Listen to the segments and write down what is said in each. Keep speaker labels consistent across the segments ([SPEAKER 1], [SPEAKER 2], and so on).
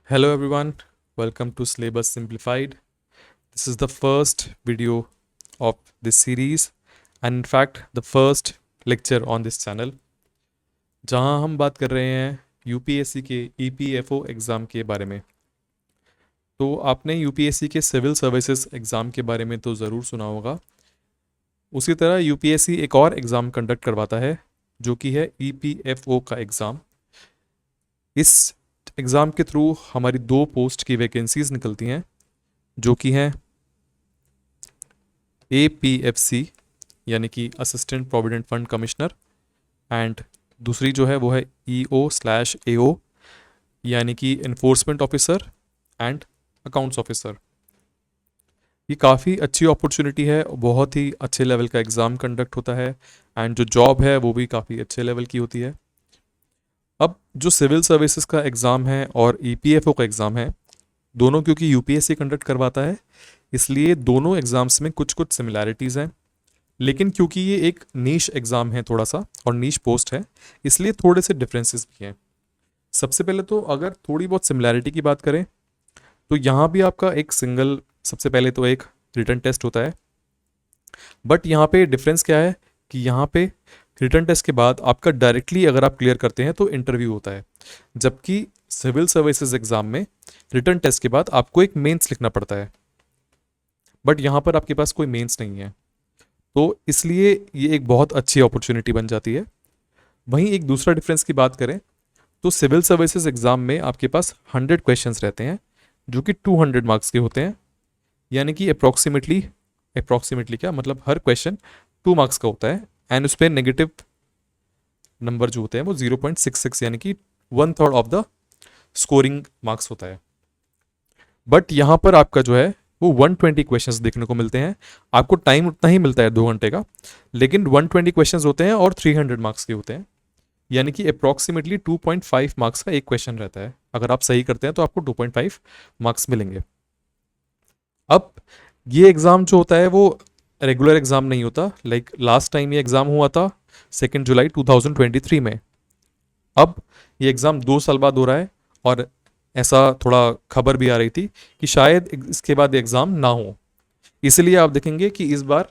[SPEAKER 1] Hello everyone, welcome to Syllabus Simplified. This is the first video of this series and in fact the first lecture on this channel जहां हम बात कर रहे हैं UPSC के EPFO exam के बारे में। तो आपने यूपीएससी के सिविल सर्विसेज एग्ज़ाम के बारे में तो ज़रूर सुना होगा। उसी तरह यूपीएससी एक और एग्ज़ाम कंडक्ट करवाता है जो कि है ईपीएफओ का एग्ज़ाम। इस एग्ज़ाम के थ्रू हमारी दो पोस्ट की वैकेंसीज निकलती हैं जो कि हैं APFC यानी कि assistant provident fund commissioner and दूसरी जो है वो है EO/AO यानी कि enforcement officer and accounts officer. ये काफ़ी अच्छी अपॉर्चुनिटी है, बहुत ही अच्छे लेवल का एग्ज़ाम कंडक्ट होता है एंड जो जॉब है वो भी काफ़ी अच्छे लेवल की होती है। अब जो सिविल सर्विसेज का एग्ज़ाम है और EPFO का एग्ज़ाम है, दोनों क्योंकि यूपीएससी कंडक्ट करवाता है इसलिए दोनों एग्ज़ाम्स में कुछ कुछ सिमिलैरिटीज़ हैं, लेकिन क्योंकि ये एक नीश एग्ज़ाम है थोड़ा सा और नीश पोस्ट है इसलिए थोड़े से डिफरेंसेस भी हैं। सबसे पहले तो अगर थोड़ी बहुत सिमिलैरिटी की बात करें तो यहाँ भी आपका एक सिंगल सबसे पहले तो एक रिटन टेस्ट होता है, बट यहाँ पे डिफरेंस क्या है कि यहाँ पे रिटन टेस्ट के बाद आपका डायरेक्टली अगर आप क्लियर करते हैं तो इंटरव्यू होता है, जबकि सिविल सर्विसेज एग्ज़ाम में रिटन टेस्ट के बाद आपको एक मेंस लिखना पड़ता है, बट यहाँ पर आपके पास कोई मेंस नहीं है, तो इसलिए ये एक बहुत अच्छी अपॉर्चुनिटी बन जाती है। वहीं एक दूसरा डिफरेंस की बात करें तो सिविल सर्विसेज एग्ज़ाम में आपके पास 100 क्वेश्चंस रहते हैं जो कि 200 मार्क्स के होते हैं, यानी कि अप्रॉक्सीमेटली क्या मतलब हर क्वेश्चन 2 मार्क्स का होता है एंड उस पर नेगेटिव नंबर जो होते हैं वो 0.66 यानी कि 1/3 ऑफ द स्कोरिंग मार्क्स होता है। बट यहाँ पर आपका जो है वो 120 क्वेश्चंस देखने को मिलते हैं। आपको टाइम उतना ही मिलता है 2 घंटे का, लेकिन 120 क्वेश्चंस होते हैं और 300 मार्क्स के होते हैं, यानी कि अप्रॉक्सीमेटली 2.5 मार्क्स का एक क्वेश्चन रहता है। अगर आप सही करते हैं तो आपको 2.5 मार्क्स मिलेंगे। अब ये एग्ज़ाम जो होता है वो रेगुलर एग्ज़ाम नहीं होता, लाइक लास्ट टाइम ये एग्ज़ाम हुआ था 2 जुलाई 2023 में। अब ये एग्ज़ाम 2 साल बाद हो रहा है और ऐसा थोड़ा खबर भी आ रही थी कि शायद इसके बाद एग्ज़ाम ना हो, इसलिए आप देखेंगे कि इस बार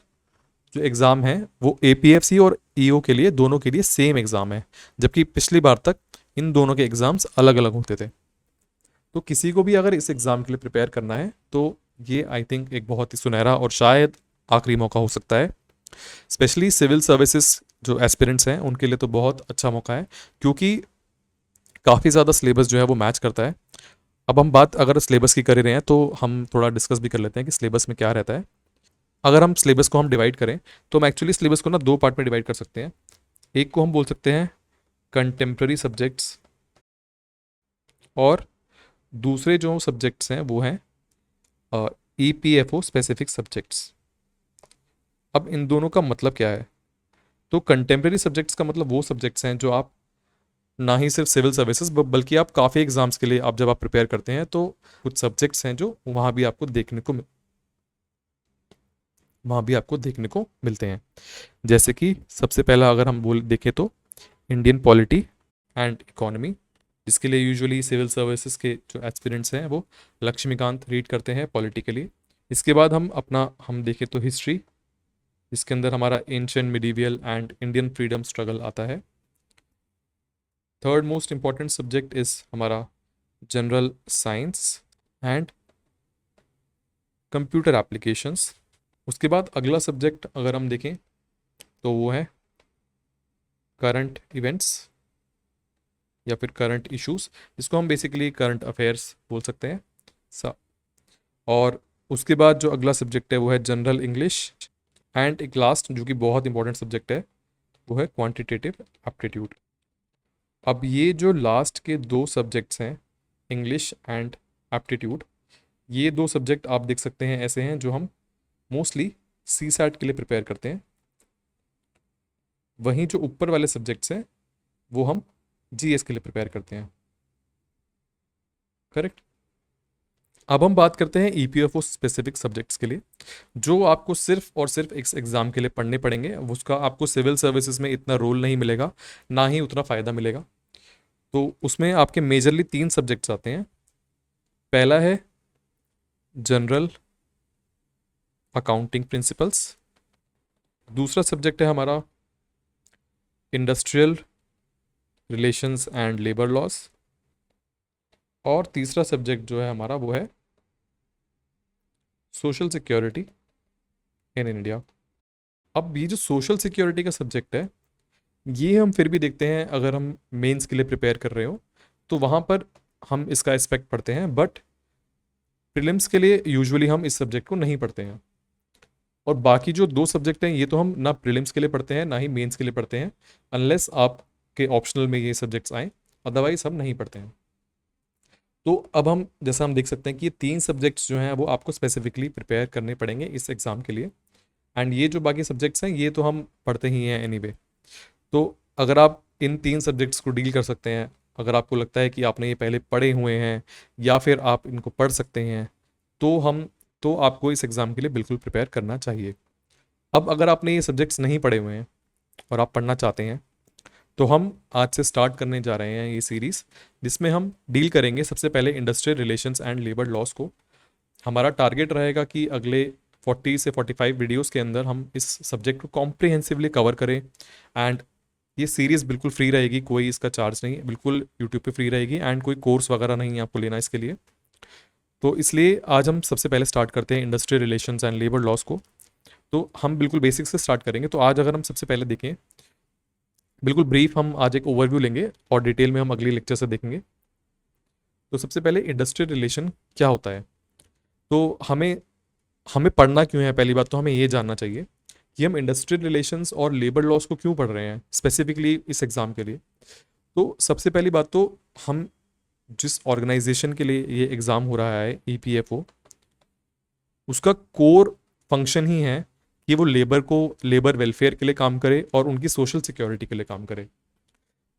[SPEAKER 1] जो एग्ज़ाम है वो APFC और EO के लिए दोनों के लिए सेम एग्ज़ाम है, जबकि पिछली बार तक इन दोनों के एग्ज़ाम्स अलग अलग होते थे। तो किसी को भी अगर इस एग्ज़ाम के लिए प्रिपेयर करना है तो ये आई थिंक एक बहुत ही सुनहरा और शायद आखिरी मौका हो सकता है। स्पेशली सिविल सर्विसेज जो एस्पिरेंट्स हैं उनके लिए तो बहुत अच्छा मौका है, क्योंकि काफ़ी ज़्यादा सिलेबस जो है वो मैच करता है। अब हम बात अगर सिलेबस की कर रहे हैं तो हम थोड़ा डिस्कस भी कर लेते हैं कि सिलेबस में क्या रहता है। अगर हम सिलेबस को हम डिवाइड करें तो हम एक्चुअली सिलेबस को ना दो पार्ट में डिवाइड कर सकते हैं। एक को हम बोल सकते हैं कंटेम्प्रेरी सब्जेक्ट्स और दूसरे जो सब्जेक्ट्स हैं वो हैं EPFO स्पेसिफिक सब्जेक्ट्स। अब इन दोनों का मतलब क्या है? तो कंटेम्प्रेरी सब्जेक्ट्स का मतलब वो सब्जेक्ट्स हैं जो आप ना ही सिर्फ सिविल सर्विसेज बल्कि आप काफ़ी एग्जाम्स के लिए आप जब आप प्रिपेयर करते हैं तो कुछ सब्जेक्ट्स हैं जो वहाँ भी आपको देखने को मिलते हैं। जैसे कि सबसे पहला अगर हम बोल देखें तो इंडियन पॉलिटी एंड इकोनॉमी, जिसके लिए यूजुअली सिविल सर्विसेज के जो एस्पिरेंट्स हैं वो लक्ष्मीकांत रीड करते हैं पॉलिटी के लिए। इसके बाद हम देखें तो हिस्ट्री, जिसके अंदर हमारा ancient medieval and Indian freedom struggle आता है। Third most important subject is हमारा general science and computer applications. उसके बाद अगला सब्जेक्ट अगर हम देखें तो वो है करंट इवेंट्स या फिर करंट इश्यूज, जिसको हम बेसिकली करंट अफेयर्स बोल सकते हैं और उसके बाद जो अगला सब्जेक्ट है वो है जनरल इंग्लिश एंड एक लास्ट जो कि बहुत इंपॉर्टेंट सब्जेक्ट है वो है क्वांटिटेटिव एप्टीट्यूड। अब ये जो लास्ट के दो सब्जेक्ट्स हैं इंग्लिश एंड एप्टीट्यूड, ये दो सब्जेक्ट आप देख सकते हैं ऐसे हैं जो हम मोस्टली CSAT के लिए प्रिपेयर करते हैं। वहीं जो ऊपर वाले सब्जेक्ट्स हैं वो हम GS के लिए प्रिपेयर करते हैं। करेक्ट। अब हम बात करते हैं EPFO स्पेसिफिक सब्जेक्ट्स के लिए, जो आपको सिर्फ और सिर्फ इस एग्ज़ाम के लिए पढ़ने पड़ेंगे। उसका आपको सिविल सर्विसेज में इतना रोल नहीं मिलेगा, ना ही उतना फ़ायदा मिलेगा। तो उसमें आपके मेजरली 3 सब्जेक्ट्स आते हैं। पहला है जनरल अकाउंटिंग प्रिंसिपल्स, दूसरा सब्जेक्ट है हमारा industrial relations and labour laws, और तीसरा सब्जेक्ट जो है हमारा वो है सोशल सिक्योरिटी इन इंडिया। अब ये जो सोशल सिक्योरिटी का सब्जेक्ट है, ये हम फिर भी देखते हैं अगर हम मेंस के लिए प्रिपेयर कर रहे हो तो वहाँ पर हम इसका एस्पेक्ट पढ़ते हैं, बट प्रीलिम्स के लिए यूजुअली हम इस सब्जेक्ट को नहीं पढ़ते हैं। और बाकी जो दो सब्जेक्ट हैं ये तो हम ना प्रीलिम्स के लिए पढ़ते हैं ना ही मेंस के लिए पढ़ते हैं, अनलेस आपके ऑप्शनल में ये सब्जेक्ट्स आए, अदरवाइज हम नहीं पढ़ते हैं। तो अब हम जैसा हम देख सकते हैं कि ये तीन सब्जेक्ट्स जो हैं वो आपको स्पेसिफिकली प्रिपेयर करने पड़ेंगे इस एग्ज़ाम के लिए, एंड ये जो बाकी सब्जेक्ट्स हैं ये तो हम पढ़ते ही हैं एनीवे। तो अगर आप इन तीन सब्जेक्ट्स को डील कर सकते हैं, अगर आपको लगता है कि आपने ये पहले पढ़े हुए हैं या फिर आप इनको पढ़ सकते हैं, तो आपको इस एग्ज़ाम के लिए बिल्कुल प्रिपेयर करना चाहिए। अब अगर आपने ये सब्जेक्ट्स नहीं पढ़े हुए हैं और आप पढ़ना चाहते हैं, तो हम आज से स्टार्ट करने जा रहे हैं ये सीरीज़, जिसमें हम डील करेंगे सबसे पहले industrial relations and labour laws को। हमारा टारगेट रहेगा कि अगले 40 से 45 वीडियोस के अंदर हम इस सब्जेक्ट को कॉम्प्रिहेंसिवली कवर करें, एंड ये सीरीज़ बिल्कुल फ्री रहेगी, कोई इसका चार्ज नहीं, बिल्कुल यूट्यूब पे फ्री रहेगी, एंड कोई कोर्स वगैरह नहीं है आपको लेना इसके लिए। तो इसलिए आज हम सबसे पहले स्टार्ट करते हैं industrial relations and labour laws को। तो हम बिल्कुल बेसिक से स्टार्ट करेंगे। तो आज अगर हम सबसे पहले देखें, बिल्कुल ब्रीफ हम आज एक ओवरव्यू लेंगे और डिटेल में हम अगले लेक्चर से देखेंगे। तो सबसे पहले इंडस्ट्रियल रिलेशन क्या होता है, तो हमें हमें पढ़ना क्यों है, पहली बात तो हमें ये जानना चाहिए कि हम इंडस्ट्रियल रिलेशंस और लेबर लॉस को क्यों पढ़ रहे हैं स्पेसिफिकली इस एग्ज़ाम के लिए। तो सबसे पहली बात तो हम जिस ऑर्गेनाइजेशन के लिए ये एग्ज़ाम हो रहा है EPFO, उसका कोर फंक्शन ही है कि वो लेबर वेलफेयर के लिए काम करे और उनकी सोशल सिक्योरिटी के लिए काम करे।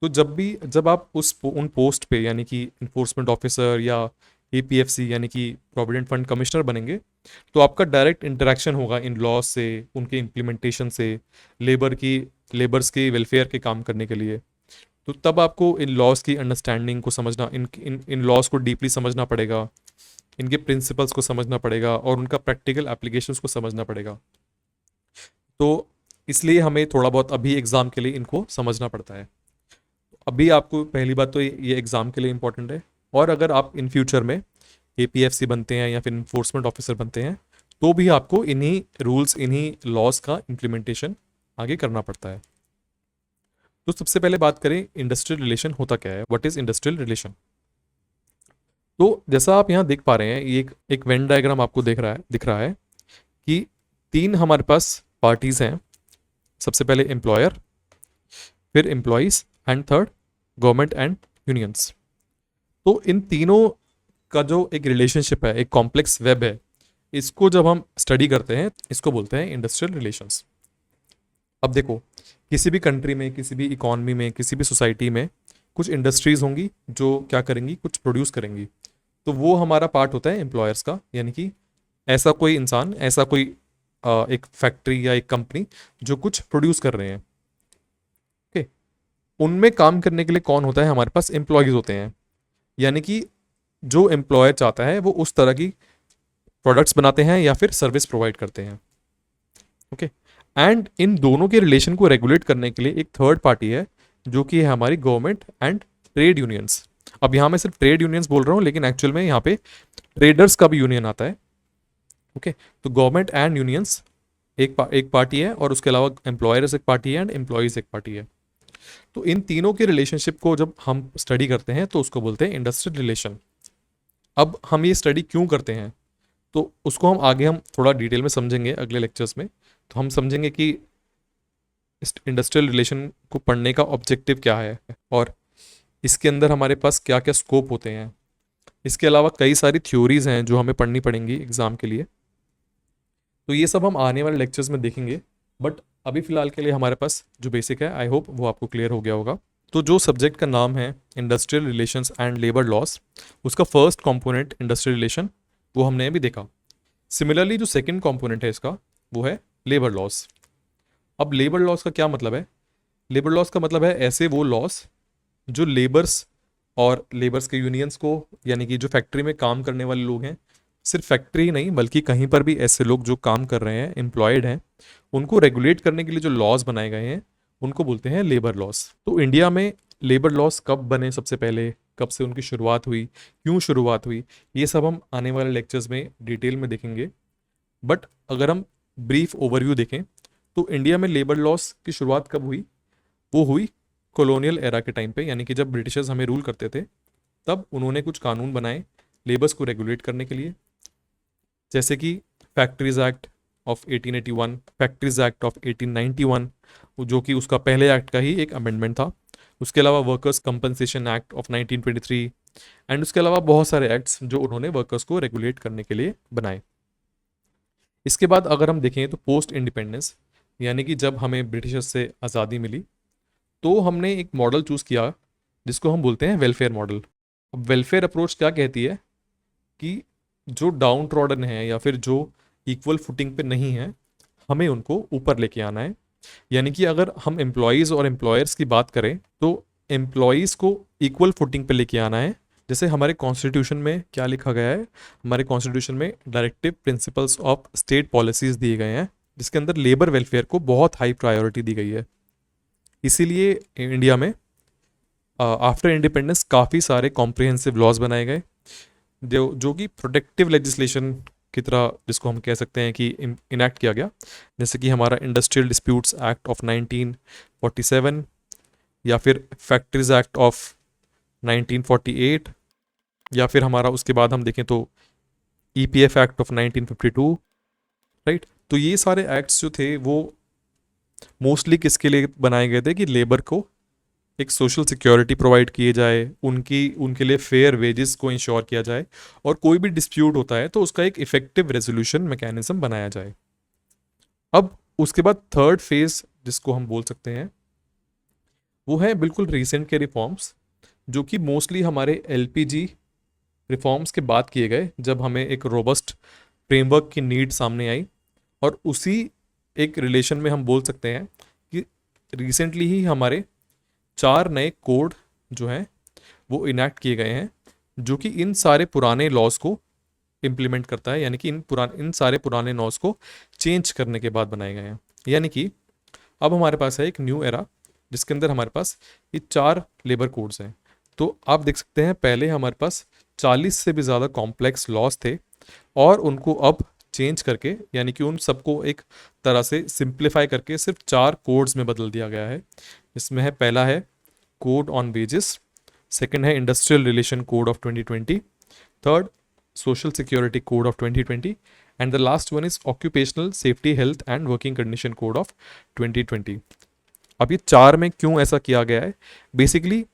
[SPEAKER 1] तो जब आप उन पोस्ट पे यानी कि इन्फोर्समेंट ऑफिसर या APFC यानी कि प्रोविडेंट फंड कमिश्नर बनेंगे, तो आपका डायरेक्ट इंटरेक्शन होगा इन लॉज से, उनके इम्प्लीमेंटेशन से, लेबर्स के वेलफेयर के काम करने के लिए। तो तब आपको इन लॉज की अंडरस्टैंडिंग को समझना, इन लॉज को डीपली समझना पड़ेगा, इनके प्रिंसिपल्स को समझना पड़ेगा और उनका प्रैक्टिकल एप्लीकेशंस को समझना पड़ेगा। तो इसलिए हमें थोड़ा बहुत अभी एग्ज़ाम के लिए इनको समझना पड़ता है। अभी आपको पहली बात तो ये एग्ज़ाम के लिए इंपॉर्टेंट है, और अगर आप इन फ्यूचर में APFC बनते हैं या फिर इन्फोर्समेंट ऑफिसर बनते हैं, तो भी आपको इन्हीं रूल्स, इन्हीं लॉज का इम्प्लीमेंटेशन आगे करना पड़ता है। तो सबसे पहले बात करें इंडस्ट्रियल रिलेशन होता क्या है, व्हाट इज़ इंडस्ट्रियल रिलेशन। तो जैसा आप यहाँ देख पा रहे हैं, ये एक वेन डायग्राम आपको दिख रहा है कि तीन हमारे पास पार्टीज़ हैं। सबसे पहले एम्प्लॉयर, फिर employees, and third government and unions. तो इन तीनों का जो एक रिलेशनशिप है, एक कॉम्प्लेक्स वेब है, इसको जब हम स्टडी करते हैं इसको बोलते हैं इंडस्ट्रियल रिलेशंस। अब देखो, किसी भी कंट्री में, किसी भी इकॉनमी में, किसी भी सोसाइटी में कुछ इंडस्ट्रीज होंगी जो क्या करेंगी, कुछ प्रोड्यूस करेंगी। तो वो हमारा पार्ट होता है एम्प्लॉयर्स का, यानी कि ऐसा कोई इंसान, ऐसा कोई एक फैक्ट्री या एक कंपनी जो कुछ प्रोड्यूस कर रहे हैं। ओके, उनमें काम करने के लिए कौन होता है, हमारे पास एम्प्लॉयज़ होते हैं। यानी कि जो एम्प्लॉयर चाहता है वो उस तरह की प्रोडक्ट्स बनाते हैं या फिर सर्विस प्रोवाइड करते हैं। ओके, एंड इन दोनों के रिलेशन को रेगुलेट करने के लिए एक थर्ड पार्टी है जो कि है हमारी गवर्नमेंट एंड ट्रेड यूनियंस। अब यहाँ मैं सिर्फ ट्रेड यूनियंस बोल रहा हूँ, लेकिन एक्चुअल में यहाँ पे ट्रेडर्स का भी यूनियन आता है। ओके, तो गवर्नमेंट एंड यूनियंस एक पार्टी है, और उसके अलावा एम्प्लॉयर्स एक पार्टी है एंड एम्प्लॉयज़ एक पार्टी है। तो इन तीनों के रिलेशनशिप को जब हम स्टडी करते हैं तो उसको बोलते हैं इंडस्ट्रियल रिलेशन। अब हम ये स्टडी क्यों करते हैं, तो उसको हम थोड़ा डिटेल में समझेंगे अगले लेक्चर्स में। तो हम समझेंगे कि इस इंडस्ट्रियल रिलेशन को पढ़ने का ऑब्जेक्टिव क्या है और इसके अंदर हमारे पास क्या क्या स्कोप होते हैं। इसके अलावा कई सारी थ्योरीज हैं जो हमें पढ़नी पड़ेंगी एग्ज़ाम के लिए। तो ये सब हम आने वाले लेक्चर्स में देखेंगे, बट अभी फ़िलहाल के लिए हमारे पास जो बेसिक है, आई होप वो आपको क्लियर हो गया होगा। तो जो सब्जेक्ट का नाम है industrial relations and labour laws, उसका फर्स्ट कंपोनेंट इंडस्ट्रियल रिलेशन वो हमने अभी देखा। सिमिलरली जो सेकंड कंपोनेंट है इसका वो है लेबर लॉस। अब लेबर लॉस का क्या मतलब है, लेबर लॉस का मतलब है ऐसे वो लॉस जो लेबर्स और लेबर्स के यूनियंस को, यानी कि जो फैक्ट्री में काम करने वाले लोग हैं, सिर्फ फैक्ट्री ही नहीं बल्कि कहीं पर भी ऐसे लोग जो काम कर रहे हैं, एम्प्लॉयड हैं, उनको रेगुलेट करने के लिए जो लॉज बनाए गए हैं उनको बोलते हैं लेबर लॉज। तो इंडिया में लेबर लॉज कब बने, सबसे पहले कब से उनकी शुरुआत हुई, क्यों शुरुआत हुई, ये सब हम आने वाले लेक्चर्स में डिटेल में देखेंगे। बट अगर हम ब्रीफ ओवरव्यू देखें तो इंडिया में लेबर लॉज की शुरुआत कब हुई, वो हुई कॉलोनियल एरा के टाइम पे, यानी कि जब ब्रिटिशर्स हमें रूल करते थे तब उन्होंने कुछ कानून बनाए लेबर्स को रेगुलेट करने के लिए, जैसे कि factories act of 1881, factories act of 1891, जो कि उसका पहले एक्ट का ही एक अमेंडमेंट था। उसके अलावा workers compensation act of 1923, and उसके अलावा बहुत सारे एक्ट्स जो उन्होंने वर्कर्स को रेगुलेट करने के लिए बनाए। इसके बाद अगर हम देखें तो पोस्ट इंडिपेंडेंस, यानी कि जब हमें ब्रिटिशर्स से आज़ादी मिली तो हमने एक मॉडल चूज़ किया जिसको हम बोलते हैं वेलफेयर मॉडल। अब वेलफेयर अप्रोच क्या कहती है कि जो डाउन ट्रॉडन है या फिर जो इक्वल फुटिंग पे नहीं है, हमें उनको ऊपर लेके आना है। यानी कि अगर हम एम्प्लॉयज़ और एम्प्लॉयर्स की बात करें तो एम्प्लॉयज़ को इक्वल फुटिंग पे लेके आना है। जैसे हमारे कॉन्स्टिट्यूशन में क्या लिखा गया है, हमारे कॉन्स्टिट्यूशन में directive principles of state policies दिए गए हैं जिसके अंदर लेबर वेलफेयर को बहुत हाई प्रायोरिटी दी गई है। इसीलिए इंडिया में आफ्टर इंडिपेंडेंस काफ़ी सारे कॉम्प्रिहेंसिव लॉज बनाए गए जो कि प्रोटेक्टिव लेजिस्लेशन की तरह, जिसको हम कह सकते हैं कि इनैक्ट किया गया। जैसे कि हमारा इंडस्ट्रियल डिस्प्यूट्स एक्ट ऑफ 1947, या फिर फैक्ट्रीज एक्ट ऑफ 1948, या फिर हमारा उसके बाद हम देखें तो ईपीएफ एक्ट ऑफ 1952, राइट। तो ये सारे एक्ट्स जो थे वो मोस्टली किसके लिए बनाए गए थे कि लेबर को एक सोशल सिक्योरिटी प्रोवाइड किए जाए, उनके लिए फेयर वेजेस को इंश्योर किया जाए, और कोई भी डिस्प्यूट होता है तो उसका एक इफेक्टिव रेजोल्यूशन मैकेनिज्म बनाया जाए। अब उसके बाद थर्ड फेज जिसको हम बोल सकते हैं वो है बिल्कुल रिसेंट के रिफॉर्म्स, जो कि मोस्टली हमारे एलपीजी रिफॉर्म्स के बाद किए गए, जब हमें एक रोबस्ट फ्रेमवर्क की नीड सामने आई। और उसी एक रिलेशन में हम बोल सकते हैं कि रिसेंटली ही हमारे 4 नए कोड जो हैं वो इनैक्ट किए गए हैं, जो कि इन सारे पुराने लॉज को इम्प्लीमेंट करता है, यानी कि इन सारे पुराने लॉज को चेंज करने के बाद बनाए गए हैं। यानी कि अब हमारे पास है एक न्यू एरा जिसके अंदर हमारे पास ये 4 लेबर कोड्स हैं। तो आप देख सकते हैं पहले हमारे पास 40 से भी ज़्यादा कॉम्प्लेक्स लॉज थे और उनको अब चेंज करके, यानी कि उन सबको एक तरह से सिंप्लीफाई करके सिर्फ 4 कोड्स में बदल दिया गया है। इसमें है, पहला है कोड ऑन वेजेस, सेकंड है industrial relation code of 2020, third social security code of 2020, and the last one is occupational safety health and working condition code of 2020। अब ये 4 में क्यों ऐसा किया गया है? बेसिकली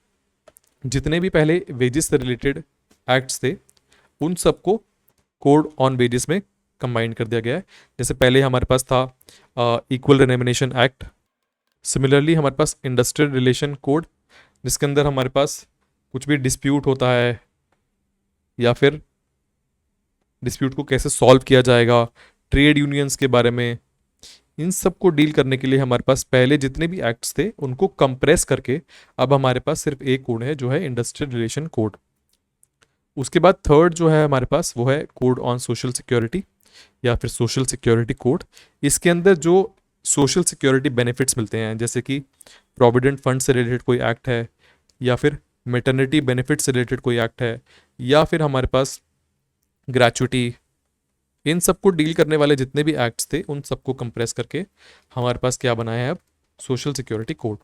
[SPEAKER 1] जितने भी पहले वेजेस से रिलेटेड एक्ट्स थे उन सबको कोड ऑन वेजेस में कंबाइन कर दिया गया है। जैसे पहले हमारे पास था इक्वल रेम्युनरेशन एक्ट, सिमिलरली हमारे पास इंडस्ट्रियल रिलेशन कोड जिसके अंदर हमारे पास कुछ भी डिस्प्यूट होता है या फिर डिस्प्यूट को कैसे सॉल्व किया जाएगा, ट्रेड यूनियंस के बारे में, इन सब को डील करने के लिए हमारे पास पहले जितने भी एक्ट्स थे उनको कंप्रेस करके अब हमारे पास सिर्फ एक कोड है जो है इंडस्ट्रियल रिलेशन कोड। उसके बाद थर्ड जो है हमारे पास वो है कोड ऑन सोशल सिक्योरिटी या फिर सोशल सिक्योरिटी कोड। इसके अंदर जो सोशल सिक्योरिटी बेनिफिट्स मिलते हैं, जैसे कि प्रोविडेंट फंड से रिलेटेड कोई एक्ट है, या फिर मेटर्निटी बेनिफिट से रिलेटेड कोई एक्ट है, या फिर हमारे पास ग्रेचुटी, इन सबको डील करने वाले जितने भी एक्ट्स थे उन सबको कंप्रेस करके हमारे पास क्या बनाया है अब, social security code,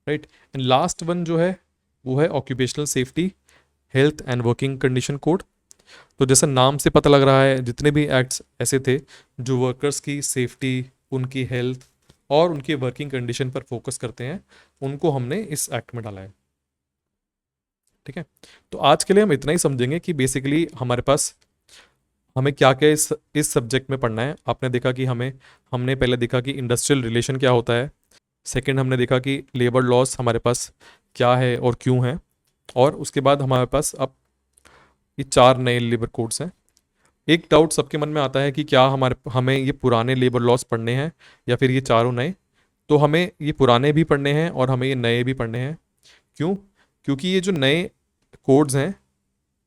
[SPEAKER 1] right. And last one जो है वो है occupational safety health and working condition code. तो जैसा नाम से पता लग रहा है जितने भी एक्ट्स ऐसे थे जो वर्कर्स की सेफ्टी, उनकी हेल्थ और उनकी वर्किंग कंडीशन पर फोकस करते हैं, उनको हमने इस एक्ट में डाला है, ठीक है। तो आज के लिए हम इतना ही समझेंगे कि बेसिकली हमारे पास हमें क्या क्या इस सब्जेक्ट में पढ़ना है। आपने देखा कि हमने पहले देखा कि इंडस्ट्रियल रिलेशन क्या होता है, सेकंड हमने देखा कि लेबर लॉस हमारे पास क्या है और क्यों है, और उसके बाद हमारे पास अब ये 4 नए लेबर कोड्स हैं। एक डाउट सबके मन में आता है कि क्या हमें ये पुराने लेबर लॉस पढ़ने हैं या फिर ये चारों नए। तो हमें ये पुराने भी पढ़ने हैं और हमें ये नए भी पढ़ने हैं। क्यों? क्योंकि ये जो नए कोड्स हैं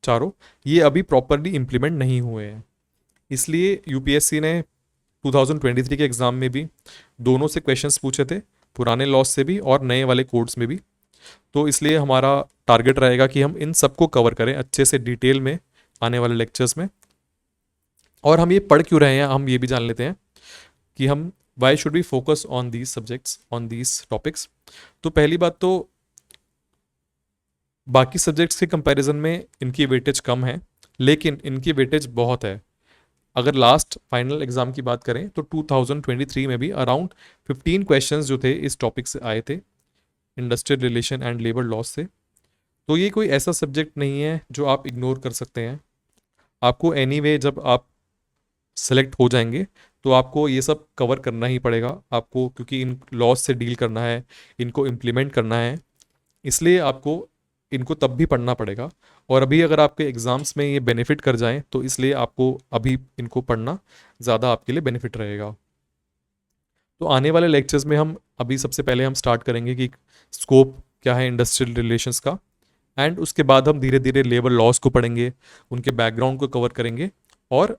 [SPEAKER 1] चारों, ये अभी प्रॉपरली इम्प्लीमेंट नहीं हुए हैं। इसलिए यूपीएससी ने 2023 के एग्ज़ाम में भी दोनों से क्वेश्चंस पूछे थे, पुराने लॉस से भी और नए वाले कोड्स में भी। तो इसलिए हमारा टारगेट रहेगा कि हम इन सबको कवर करें अच्छे से डिटेल में आने वाले लेक्चर्स में। और हम ये पढ़ क्यों रहे हैं, हम ये भी जान लेते हैं कि हम why should be focus on these subjects, on these topics. तो पहली बात तो बाकी सब्जेक्ट्स के कंपैरिजन में इनकी वेटेज कम है, लेकिन इनकी वेटेज बहुत है। अगर लास्ट फाइनल एग्जाम की बात करें तो 2023 में भी अराउंड 15 क्वेश्चंस जो थे इस टॉपिक से आए थे, industrial relation and labour laws से। तो ये कोई ऐसा सब्जेक्ट नहीं है जो आप इग्नोर कर सकते हैं। आपको एनीवे जब आप सेलेक्ट हो जाएंगे तो आपको ये सब कवर करना ही पड़ेगा आपको, क्योंकि इन लॉस से डील करना है, इनको इम्प्लीमेंट करना है, इसलिए आपको इनको तब भी पढ़ना पड़ेगा। और अभी अगर आपके एग्ज़ाम्स में ये बेनिफिट कर जाएं तो इसलिए आपको अभी इनको पढ़ना ज़्यादा आपके लिए बेनिफिट रहेगा। तो आने वाले लेक्चर्स में हम अभी सबसे पहले हम स्टार्ट करेंगे कि स्कोप क्या है इंडस्ट्रियल रिलेशंस का, एंड उसके बाद हम धीरे धीरे लेबर लॉस को पढ़ेंगे, उनके बैकग्राउंड को कवर करेंगे, और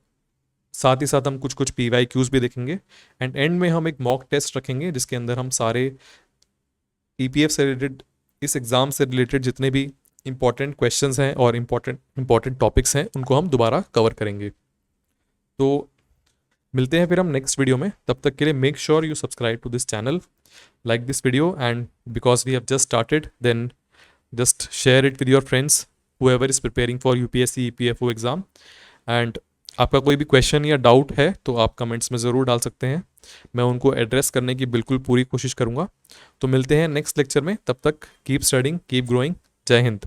[SPEAKER 1] साथ ही साथ हम कुछ कुछ PYQs भी देखेंगे। एंड एंड में हम एक मॉक टेस्ट रखेंगे जिसके अंदर हम सारे EPF से रिलेटेड, इस एग्ज़ाम से रिलेटेड जितने भी इंपॉर्टेंट क्वेश्चंस हैं और इंपॉर्टेंट टॉपिक्स हैं उनको हम दोबारा कवर करेंगे। तो मिलते हैं फिर हम नेक्स्ट वीडियो में। तब तक के लिए make sure you subscribe to this channel, like this video, and because we have just started then just share it with your friends whoever is preparing for UPSC EPFO exam. And आपका कोई भी question या doubt है तो आप comments में ज़रूर डाल सकते हैं, मैं उनको एड्रेस करने की बिल्कुल पूरी कोशिश करूँगा। तो मिलते हैं नेक्स्ट लेक्चर में, तब तक कीप स्टडिंग, कीप ग्रोइंग। जय हिंद।